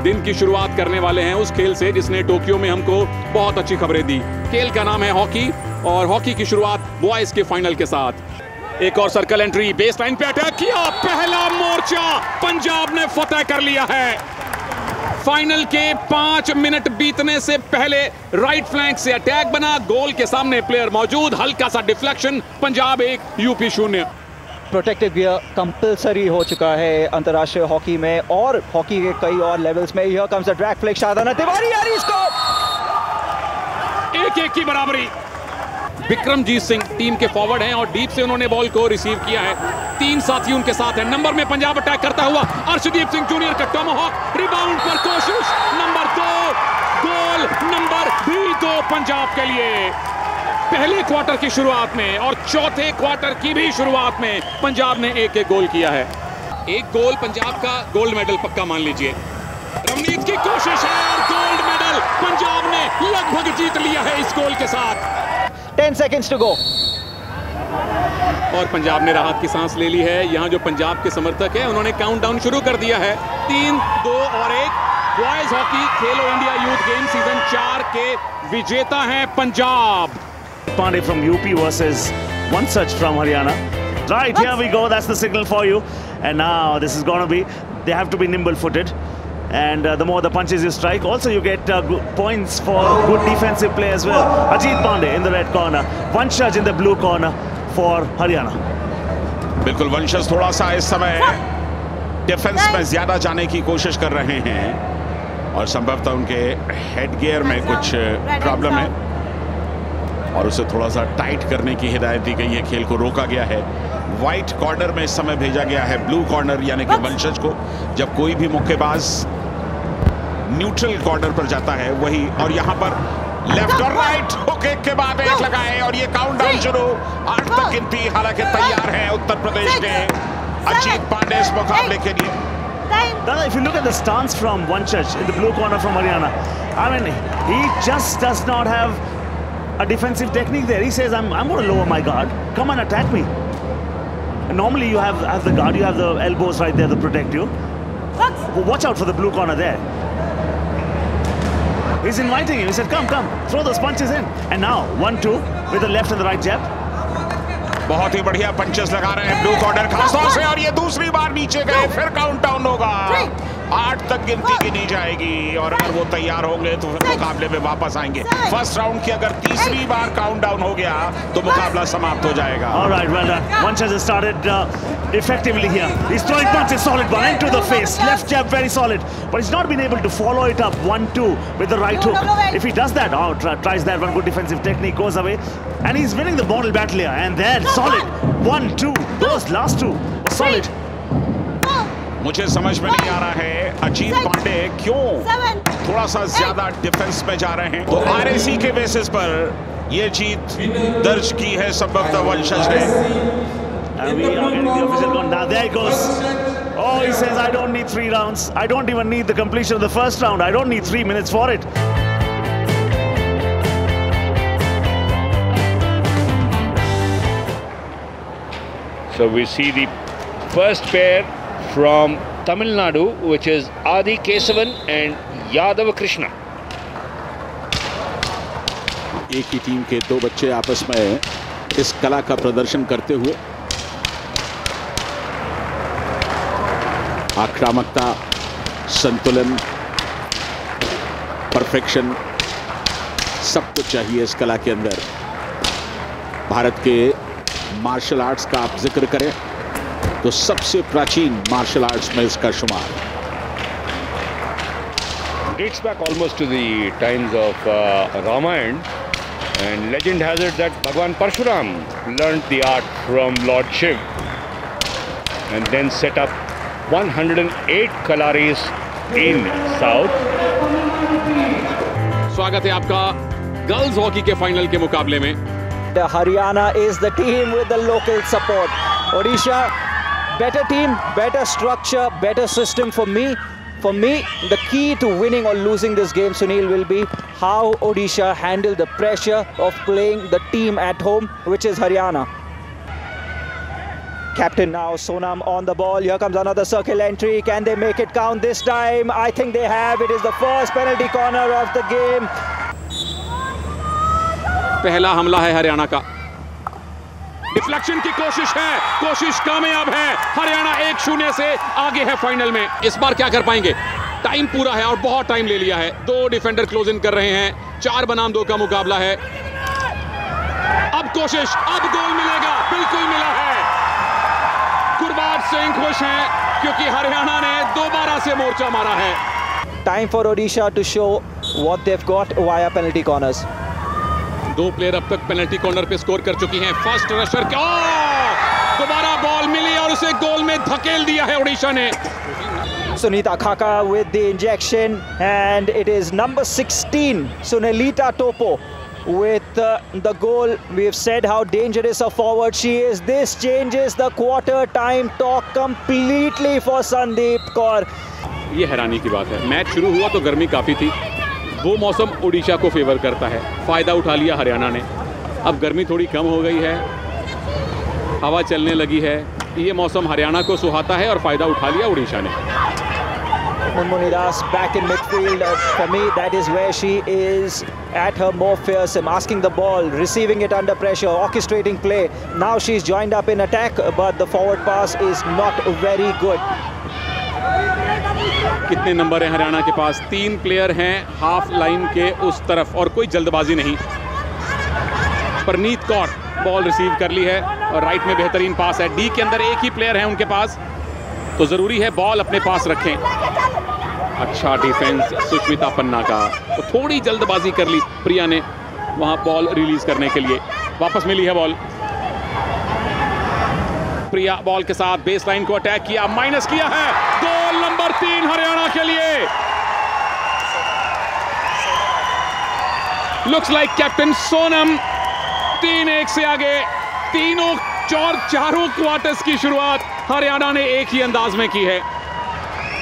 दिन की शुरुआत करने वाले हैं उस खेल से जिसने टोक्यो में हमको बहुत अच्छी खबरें दी। खेल का नाम है हॉकी और हॉकी की शुरुआत बॉयज के फाइनल के साथ। एक और सर्कल एंट्री, बेस लाइन पे अटैक किया, पहला मोर्चा पंजाब ने फतेह कर लिया है। फाइनल के 5 मिनट बीतने से पहले राइट फ्लैंक से अटैक बना, गोल के सामने प्लेयर मौजूद, हल्का सा deflection, Punjab 1 UP 0। Protective gear compulsory हो चुका है अंतर्राष्ट्रीय हॉकी में और हॉकी के कई और लेवल्स में। Here comes the drag flick, Shadana Tiwari यार इसको 1-1 की बराबरी। विक्रमजीत सिंह टीम के फॉरवर्ड हैं और डीप से उन्होंने बॉल को रिसीव किया है। 3 साथी उनके साथ हैं। नंबर में पंजाब अटैक करता हुआ अर्शदीप सिंह जूनियर का टॉमहॉक, रिबाउंड पर कोशिश, नंबर 2, गोल नंबर भी 2 पंजाब के लिए। पहले क्वार्टर की शुरुआत में और चौथे क्वार्टर की भी शुरुआत में पंजाब ने 1-1 गोल किया है। 1 गोल पंजाब का गोल्ड मेडल पक्का मान लीजिए। रमनीत की कोशिश है और गोल्ड मेडल पंजाब ने लगभग जीत लिया है इस गोल के साथ। 10 seconds to go। और पंजाब ने राहत की सांस ले ली है। यहाँ जो पंजाब के समर्थक हैं उन्होंने काउंटडाउन शुरू कर दिया है। 3, 2 और 1। बॉयज हॉकी खेलो इंडिया यूथ गेम सीजन 4 के विजेता हैं Punjab. Pandey from UP versus Vanchaj from Haryana. Right, here we go. That's the signal for you. And now this is going to be, they have to be nimble-footed. And the more the punches you strike, also you get points for good defensive play as well. Ajit Pandey in the red corner, Vanchaj in the blue corner for Haryana. बिल्कुल, वंशज थोड़ा सा इस समय defence में ज्यादा जाने की कोशिश कर रहे हैं और संभवतः उनके हेड गियर में कुछ प्रॉब्लम है और उसे थोड़ा सा टाइट करने की हिदायत दी गई है। खेल को रोका गया है। व्हाइट कॉर्नर में इस समय भेजा गया है ब्लू कॉर्नर यानी कि वंशज को। जब कोई भी मुक्केबाज न्यूट्रल कॉर्नर पर जाता है वही, और यहाँ पर लेफ्ट और राइट हुक एक के बाद एक लगाए और ये काउंटडाउन शुरू। 8 तक गिनती हालांकि तैयार है उत्तर प्रदेश के अजीत पांडे इस मुकाबले के लिए। Dada, if you look at the stance from Vanchaj in the blue corner from Haryana, I mean, he just does not have a defensive technique there. He says, I'm going to lower my guard. Come and attack me. And normally you have the guard, you have the elbows right there to protect you. Watch out for the blue corner there. He's inviting him. He said, come, throw those punches in. And now 1-2 with the left and the right jab. बहुत ही बढ़िया punches लगा रहे हैं blue corner खासतौर से, और ये दूसरी बार नीचे गए। फिर काउंटडाउन होगा। 8 तक गिनती गिनी जाएगी और अगर वो तैयार होंगे तो फिर मुकाबले में वापस आएंगे। फर्स्ट राउंड की अगर तीसरी बार काउंटडाउन हो गया तो मुकाबला समाप्त हो जाएगा। All right, well done. Vanchaj has started effectively here. He's throwing punches, solid one into the face. Left jab very solid, but he's not been able to follow it up 1-2 with the right hook. If he does that, tries that one, good defensive technique, goes away, and he's winning the model battle here. And then solid 1-2. Those last two were solid. मुझे समझ में नहीं आ रहा है अजीत पांडे क्यों थोड़ा सा ज्यादा डिफेंस में जा रहे हैं। तो आरएसी के बेसिस पर ये जीत दर्ज की है संभवतः वंशज ने। And we are getting the official count. Now there he goes. Oh, he says, I don't need 3 rounds. I don't even need the completion of the first round. I don't need 3 minutes for it. So we see the first pair from Tamil Nadu, which is Adi Kesavan and Yadav Krishna. एक ही team के 2 बच्चे आपस में इस कला का प्रदर्शन करते हुए आक्रामकता, संतुलन, परफेक्शन सब कुछ चाहिए इस कला के अंदर। भारत के मार्शल आर्ट्स का आप जिक्र करें तो सबसे प्राचीन मार्शल आर्ट्स में इसका शुमार। Dates back almost to the times of Ramayana, and legend has it that Bhagwan Parshuram learnt the art from Lord Shiv and then set up 108 Kalaris in South. स्वागत है आपका गर्ल्स हॉकी के final के मुकाबले में। Haryana is the team with the local support. Odisha, better team, better structure, better system for me. For me, the key to winning or losing this game, Sunil, will be how Odisha handle the pressure of playing the team at home, which is Haryana. captain now, Sonam on the ball. Here comes another circle entry. Can they make it count this time? I think they have. It is the first penalty corner of the game. पहला हमला है हरियाणा का, deflection की कोशिश है, कोशिश कामयाब है। हरियाणा 1-0 से आगे है फाइनल में। इस बार क्या कर पाएंगे? टाइम पूरा है और बहुत टाइम ले लिया है। 2 डिफेंडर क्लोज इन कर रहे हैं। 4 बनाम 2 का मुकाबला है। अब कोशिश, अब गोल मिलेगा। बिल्कुल मिला है। गुरबाज सिंह खुश हैं क्योंकि हरियाणा ने दोबारा से मोर्चा मारा है। Time for Odisha to show what they've got via penalty corners. 2 player अब तक पेनल्टी कॉर्नर पे स्कोर कर चुकी हैं। फर्स्ट रशर क्या, दोबारा बॉल मिली और उसे गोल में धकेल दिया है ओडिशा ने। Sunita Khaka with the injection, and it is number 16, Sunelita Topo, with the goal. We've said how dangerous a forward she is. This changes the quarter time talk completely for Sandeep Kaur. ये हैरानी की बात है। Match शुरू हुआ तो गर्मी काफ़ी थी, वो मौसम ओडिशा को फेवर करता है। फ़ायदा उठा लिया हरियाणा ने। अब गर्मी थोड़ी कम हो गई है, हवा चलने लगी है, ये मौसम हरियाणा को सुहाता है और फ़ायदा उठा लिया ओडिशा ने। Munmuni Das back in midfield. For me, that is where she is at her more fearsome, asking the ball, receiving it under pressure, orchestrating play. Now she's joined up in attack, but the forward pass is not very good. कितने number हैं हरियाणा के पास? 3 player हैं half line के उस तरफ और कोई जल्दबाजी नहीं। परनीत कौर बॉल रिसीव कर ली है और राइट में बेहतरीन पास है। डी के अंदर एक ही प्लेयर है उनके पास, तो ज़रूरी है बॉल अपने पास रखें। अच्छा डिफेंस सुष्मिता पन्ना का, तो थोड़ी जल्दबाजी कर ली प्रिया ने वहां बॉल रिलीज करने के लिए। वापस मिली है बॉल। प्रिया बॉल के साथ बेस लाइन को अटैक किया, माइनस किया है। गोल नंबर 3 हरियाणा के लिए। लुक्स लाइक कैप्टन सोनम 3-1 से आगे। चारों क्वार्टर्स की शुरुआत हरियाणा ने एक ही अंदाज में की है।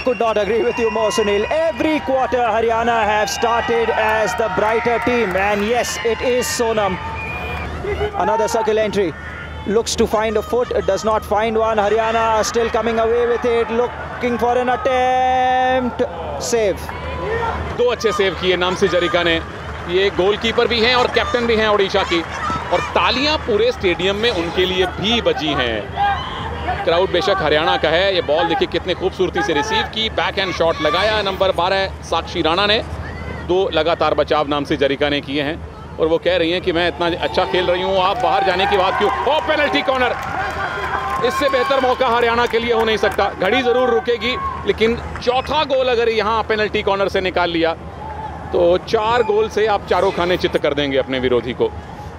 Could not agree with you more, Sunil. Every quarter Haryana have started as the brighter team, and yes, it is Sonam. Another circle entry. Looks to find a foot, does not find one. Haryana still coming away with it, looking for an attempt. Save. 2 अच्छे save किए नामसी जरिका ने। ये goalkeeper भी हैं और captain भी हैं ओडिशा की, और तालियां पूरे स्टेडियम में उनके लिए भी बजी हैं। क्राउड बेशक हरियाणा का है। ये बॉल देखिए कितने खूबसूरती से रिसीव की, बैक हैंड शॉट लगाया। नंबर 12 साक्षी राणा ने 2 लगातार बचाव नामसी जरिका ने किए हैं, और वो कह रही हैं कि मैं इतना अच्छा खेल रही हूँ, आप बाहर जाने की बात क्यों। ओ पेनल्टी कॉर्नर, इससे बेहतर मौका हरियाणा के लिए हो नहीं सकता। घड़ी जरूर रुकेगी, लेकिन चौथा गोल अगर यहाँ पेनल्टी कॉर्नर से निकाल लिया तो 4 गोल से आप चारों खाने चित्त कर देंगे अपने विरोधी को।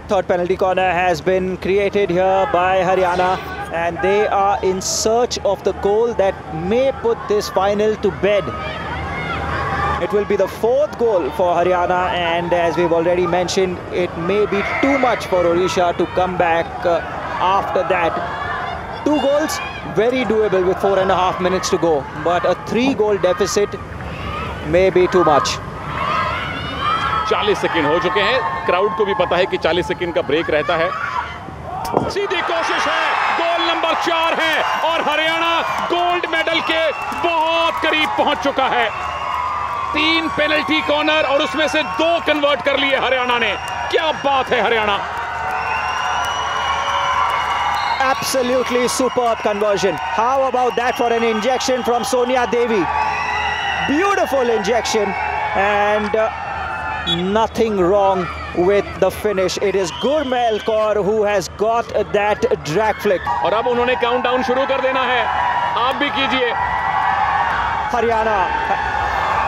Third penalty corner has been created here by Haryana, and they are in search of the goal that may put this final to bed. It will be the 4th goal for Haryana, and as we've already mentioned, it may be too much for Odisha to come back after that. 2 goals, very doable with 4.5 minutes to go, but a 3-goal deficit may be too much. 40 second हो चुके हैं। Crowd को भी पता है कि 40 second का break रहता है। सीधी कोशिश है, गोल नंबर 4 है और हरियाणा गोल्ड मेडल के बहुत करीब पहुंच चुका है। 3 पेनल्टी कॉर्नर और उसमें से 2 कन्वर्ट कर लिए हरियाणा ने। क्या बात है Haryana. Absolutely superb conversion. How about that for an injection from Sonia Devi? Beautiful injection, and nothing wrong with the finish. It is Gurmail Kaur who has got that drag flick. और अब उन्होंने countdown शुरू कर देना है, आप भी कीजिए। Haryana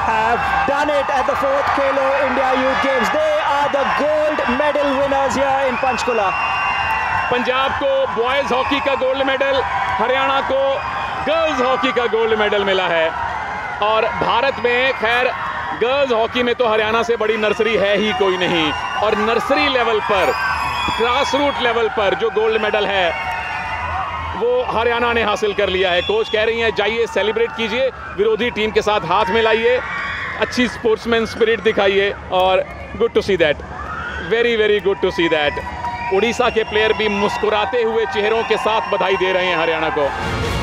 have done it at the 4th Khelo India Youth Games. They are the gold medal winners here in Panchkula. Punjab को बॉयज हॉकी का गोल्ड मेडल, हरियाणा को गर्ल्स हॉकी का गोल्ड मेडल मिला है। और भारत में खैर गर्ल्स हॉकी में तो हरियाणा से बड़ी नर्सरी है ही कोई नहीं, और नर्सरी लेवल पर, ग्रास रूट लेवल पर जो गोल्ड मेडल है वो हरियाणा ने हासिल कर लिया है। कोच कह रही हैं जाइए सेलिब्रेट कीजिए, विरोधी टीम के साथ हाथ मिलाइए, अच्छी स्पोर्ट्समैन स्पिरिट दिखाइए, और good to see that, very very good to see that. Orissa के प्लेयर भी मुस्कुराते हुए चेहरों के साथ बधाई दे रहे हैं हरियाणा को।